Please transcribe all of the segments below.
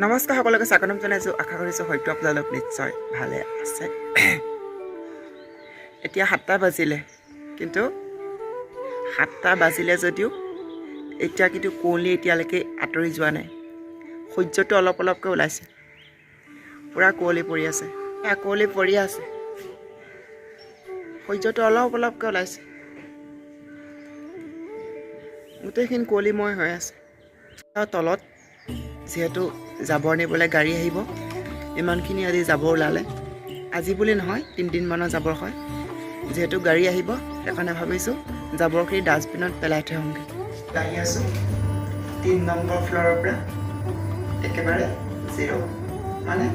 নমস্কাৰ সকলোকে স্বাগতম জনাইছোঁ। আশা কৰিছোঁ হয়তো আপোনালোক নিশ্চয় ভালে আছে। এতিয়া 7টা বাজিলে, কিন্তু 7টা বাজিলে যদিও এতিয়া কিন্তু কুঁৱলী এতিয়ালৈকে আঁতৰি যোৱা নাই। সূৰ্যটো অলপ অলপকৈ ওলাইছে, পূৰা কুঁৱলী পৰি আছে, কুঁৱলী পৰি আছে, সূৰ্যটো অলপ অলপকৈ ওলাইছে, গোটেইখিনি কুঁৱলীময় হৈ আছে। আৰু তলত যিহেতু জাবৰ নিবলৈ গাড়ী আহিব, ইমানখিনি আজি জাবৰ ওলালে। আজি বুলি নহয়, 3 দিনমানৰ জাবৰ হয়। যিহেতু গাড়ী আহিব, সেইকাৰণে ভাবিছোঁ জাবৰখিনি ডাষ্টবিনত পেলাই থৈ আহোঁগৈ। আহি আছোঁ 3 নম্বৰ ফ্ল'ৰৰ পৰা একেবাৰে 0 মানে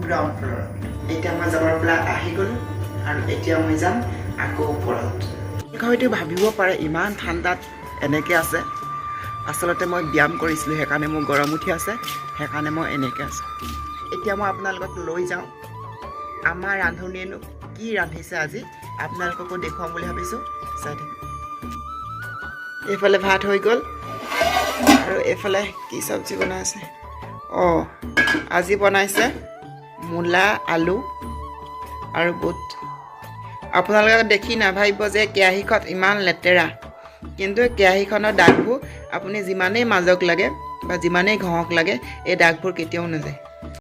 গ্ৰাউণ্ড ফ্ল'ৰত। এতিয়া মই জাবৰ পৰা আহি গ'লোঁ আৰু এতিয়া মই যাম আকৌ ওপৰত। হয়তো ভাবিব পাৰে ইমান ঠাণ্ডাত এনেকৈ আছে। আচলতে মই ব্যায়াম কৰিছিলোঁ, সেইকাৰণে মোৰ গৰম উঠি আছে, সেইকাৰণে মই এনেকৈ আছোঁ। এতিয়া মই আপোনালোকক লৈ যাওঁ আমাৰ ৰান্ধনীয়েনো কি ৰান্ধিছে আজি, আপোনালোককো দেখুৱাম বুলি ভাবিছোঁ। চাই থাকিব। এইফালে ভাত হৈ গ'ল আৰু এইফালে কি চব্জি বনাই আছে। আজি বনাইছে মূলা, আলু আৰু বুট। আপোনালোকে দেখি নাভাবিব যে কেৰাহীখন ইমান লেতেৰা, কিন্তু কেৰাহীখনৰ দাগবোৰ আপুনি যিমানেই মাজক লাগে বা যিমানেই ঘঁহক লাগে, এই দাগবোৰ কেতিয়াও নাযায়।